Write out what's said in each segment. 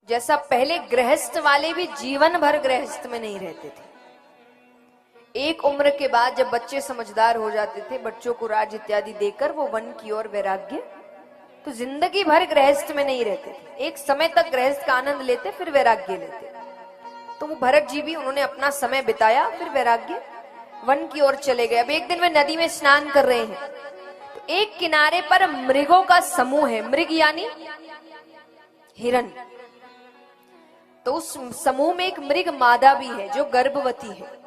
जैसा पहले गृहस्थ वाले भी जीवन भर गृहस्थ में नहीं रहते थे। एक उम्र के बाद जब बच्चे समझदार हो जाते थे, बच्चों को राज इत्यादि देकर वो वन की ओर वैराग्य, तो जिंदगी भर गृहस्थ में नहीं रहते थे। एक समय तक गृहस्थ का आनंद लेते, फिर वैराग्य लेते। तो वो भरत जी भी, उन्होंने अपना समय बिताया, फिर वैराग्य वन की ओर चले गए। अब एक दिन वे नदी में स्नान कर रहे हैं, तो एक किनारे पर मृगों का समूह है। मृग यानी हिरण। तो उस समूह में एक मृग मादा भी है जो गर्भवती है।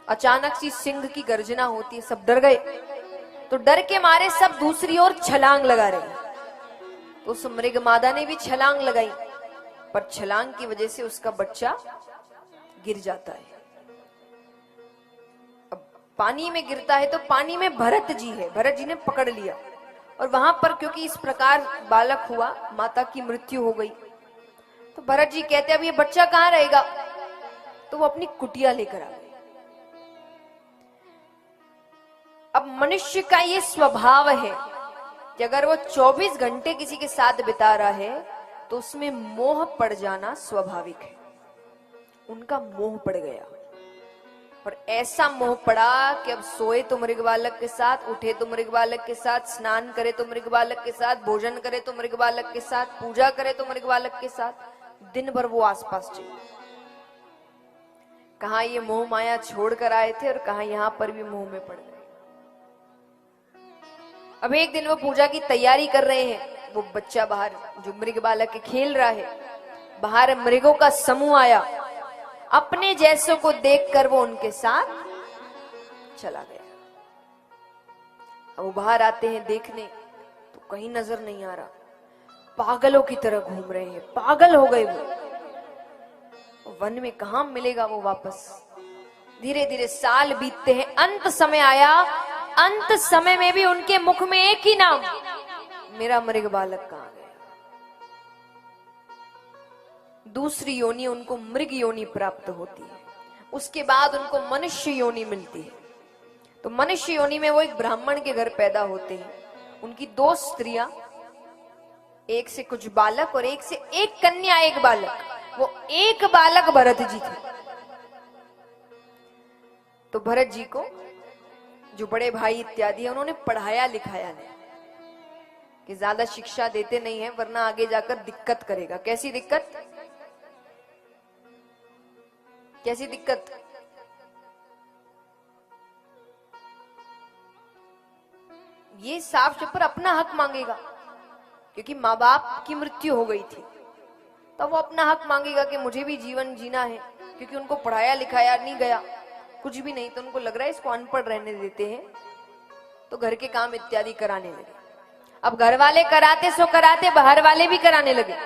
अचानक सी सिंह की गर्जना होती है, सब डर गए। तो डर के मारे सब दूसरी ओर छलांग लगा रहे हैं। तो उस मृग मादा ने भी छलांग लगाई, पर छलांग की वजह से उसका बच्चा गिर जाता है। अब पानी में गिरता है तो पानी में भरत जी है, भरत जी ने पकड़ लिया। और वहां पर क्योंकि इस प्रकार बालक हुआ, माता की मृत्यु हो गई, तो भरत जी कहते अब ये बच्चा कहां रहेगा? तो वो अपनी कुटिया लेकर आ गए। अब मनुष्य का ये स्वभाव है कि अगर वो 24 घंटे किसी के साथ बिता रहा है तो उसमें मोह पड़ जाना स्वाभाविक है। उनका मोह पड़ गया, और ऐसा मोह पड़ा कि अब सोए तो मृग बालक के साथ, उठे तो मृग बालक के साथ, स्नान करे तो मृग बालक के साथ, भोजन करे तो मृग बालक के साथ, पूजा करे तो मृग बालक के साथ, दिन भर वो आसपास चले। कहां ये मोह माया छोड़ कर आए थे और कहां यहां पर भी मोह में पड़ गए। अब एक दिन वो पूजा की तैयारी कर रहे हैं, वो बच्चा बाहर जो मृग बालक के खेल रहा है, बाहर मृगों का समूह आया। अपने जैसों को देखकर वो उनके साथ चला गया। अब वो बाहर आते हैं देखने, तो कहीं नजर नहीं आ रहा। पागलों की तरह घूम रहे हैं, पागल हो गए वो। वन में कहां मिलेगा वो वापस। धीरे धीरे साल बीतते हैं, अंत समय आया। अंत समय में भी उनके मुख में एक ही नाम, मेरा मृग बालक कहां गया। दूसरी योनि उनको मृग योनि प्राप्त होती है। उसके बाद उनको मनुष्य योनि मिलती है। तो मनुष्य योनि में वो एक ब्राह्मण के घर पैदा होते हैं। उनकी 2 स्त्रियां, एक से कुछ बालक और एक से एक कन्या, एक बालक। वो एक बालक भरत जी थे। तो भरत जी को जो बड़े भाई इत्यादि है, उन्होंने पढ़ाया लिखाया नहीं, कि ज्यादा शिक्षा देते नहीं है वरना आगे जाकर दिक्कत करेगा। कैसी दिक्कत? कैसी दिक्कत? ये साफ चुप अपना हक मांगेगा, क्योंकि माँ बाप की मृत्यु हो गई थी। तो वो अपना हक मांगेगा कि मुझे भी जीवन जीना है, क्योंकि उनको पढ़ाया लिखाया नहीं गया, कुछ भी नहीं। तो उनको लग रहा है इसको अनपढ़ रहने देते हैं, तो घर के काम इत्यादि कराने लगे। अब घर वाले कराते सो कराते, बाहर वाले भी कराने लगे।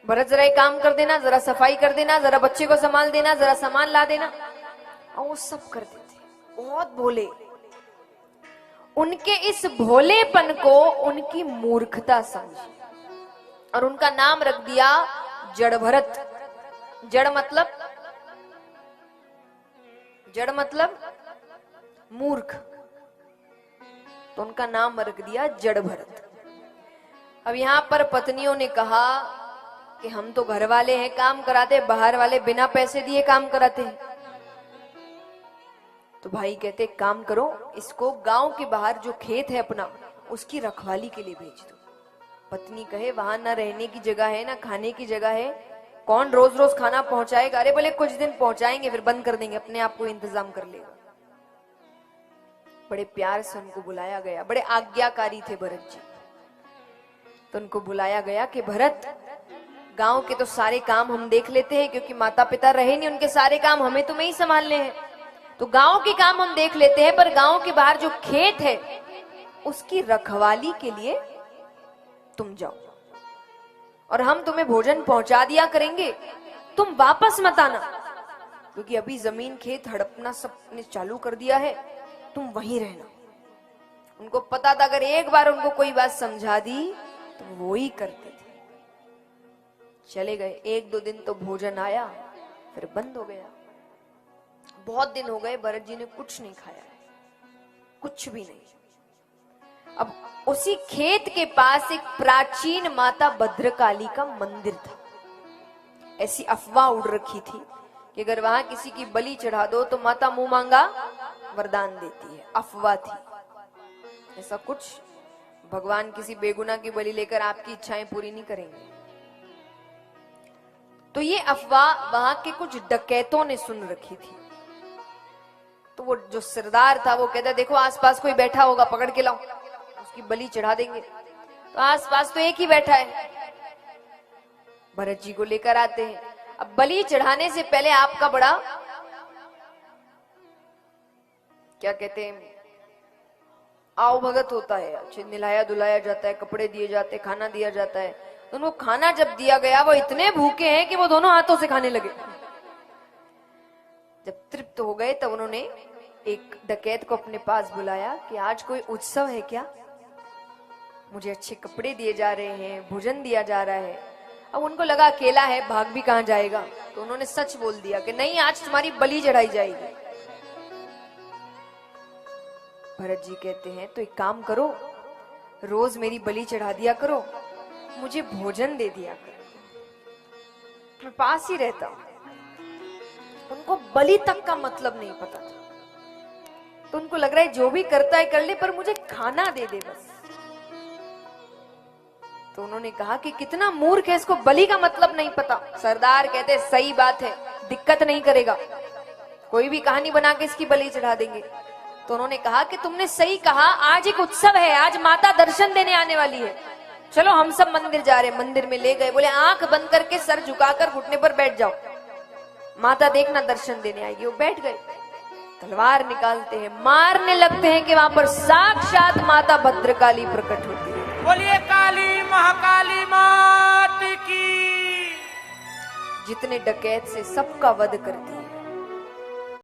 भरत जरा एक काम कर देना, जरा सफाई कर देना, जरा बच्चे को संभाल देना, जरा सामान ला देना, और वो सब करते थे। बहुत भोले। उनके इस भोलेपन को उनकी मूर्खता समझी और उनका नाम रख दिया जड़ भरत। जड़ मतलब, जड़ मतलब मूर्ख, तो उनका नाम रख दिया जड़ भरत। अब यहां पर पत्नियों ने कहा कि हम तो घर वाले हैं काम कराते, बाहर वाले बिना पैसे दिए काम कराते हैं। तो भाई कहते काम करो, इसको गांव के बाहर जो खेत है अपना, उसकी रखवाली के लिए भेज दो। पत्नी कहे वहां ना रहने की जगह है ना खाने की जगह है, कौन रोज रोज खाना पहुंचाएगा? अरे बोले कुछ दिन पहुंचाएंगे फिर बंद कर देंगे, अपने आप को इंतजाम कर लेगा। बड़े प्यार से उनको बुलाया गया, बड़े आज्ञाकारी थे भरत जी। तो उनको बुलाया गया कि भरत, गांव के तो सारे काम हम देख लेते हैं, क्योंकि माता पिता रहे नहीं, उनके सारे काम हमें तुम्हें ही संभालने हैं। तो गांव के काम हम देख लेते हैं, पर गांव के बाहर जो खेत है उसकी रखवाली के लिए तुम जाओ, और हम तुम्हें भोजन पहुंचा दिया करेंगे, तुम वापस मत आना, क्योंकि अभी जमीन खेत हड़पना सबने चालू कर दिया है, तुम वहीं रहना। उनको पता था अगर एक बार उनको कोई बात समझा दी तो वो ही करते थे। चले गए। 1-2 दिन तो भोजन आया, फिर बंद हो गया। बहुत दिन हो गए भरत जी ने कुछ नहीं खाया है, कुछ भी नहीं। अब उसी खेत के पास एक प्राचीन माता भद्रकाली का मंदिर था। ऐसी अफवाह उड़ रखी थी कि अगर वहां किसी की बलि चढ़ा दो तो माता मुंह मांगा वरदान देती है। अफवाह थी, ऐसा कुछ भगवान किसी बेगुनाह की बलि लेकर आपकी इच्छाएं पूरी नहीं करेंगे। तो ये अफवाह वहां के कुछ डकैतों ने सुन रखी थी। तो वो जो सरदार था वो कहता, देखो आसपास कोई बैठा होगा, पकड़ के लाओ, उसकी बलि चढ़ा देंगे। तो आसपास तो एक ही बैठा है। भरत जी को लेकर आते हैं। अब बलि चढ़ाने से पहले आपका बड़ा क्या कहते हैं, आओ भगत होता है। अच्छे निलाया धुलाया जाता है, कपड़े दिए जाते हैं, खाना दिया जाता है। तो उनको खाना जब दिया गया वो इतने भूखे हैं कि वो दोनों हाथों से खाने लगे। जब तृप्त हो गए तब उन्होंने एक डकैत को अपने पास बुलाया कि आज कोई उत्सव है क्या, मुझे अच्छे कपड़े दिए जा रहे हैं, भोजन दिया जा रहा है। अब उनको लगा अकेला है, भाग भी कहां जाएगा, तो उन्होंने सच बोल दिया कि नहीं, आज तुम्हारी बलि चढ़ाई जाएगी। भरत जी कहते हैं तो एक काम करो, रोज मेरी बलि चढ़ा दिया करो, मुझे भोजन दे दिया करो, मैं पास ही रहता हूं। उनको बलि तक का मतलब नहीं पता था। तो उनको लग रहा है जो भी करता है कर ले, पर मुझे खाना दे दे बस। तो उन्होंने कहा कि कितना मूर्ख है, इसको बलि का मतलब नहीं पता। सरदार कहते सही बात है, दिक्कत नहीं करेगा, कोई भी कहानी बना के इसकी बलि चढ़ा देंगे। तो उन्होंने कहा कि तुमने सही कहा, आज एक उत्सव है, आज माता दर्शन देने आने वाली है, चलो हम सब मंदिर जा रहे हैं। मंदिर में ले गए, बोले आंख बंद करके सर झुकाकर घुटने पर बैठ जाओ, माता देखना दर्शन देने आएगी। वो बैठ गए, तलवार निकालते हैं, मारने लगते हैं कि वहां पर साक्षात माता भद्रकाली प्रकट होती है। बोलिए काली महाकाली मात की। जितने डकैत से सबका वध कर दिया।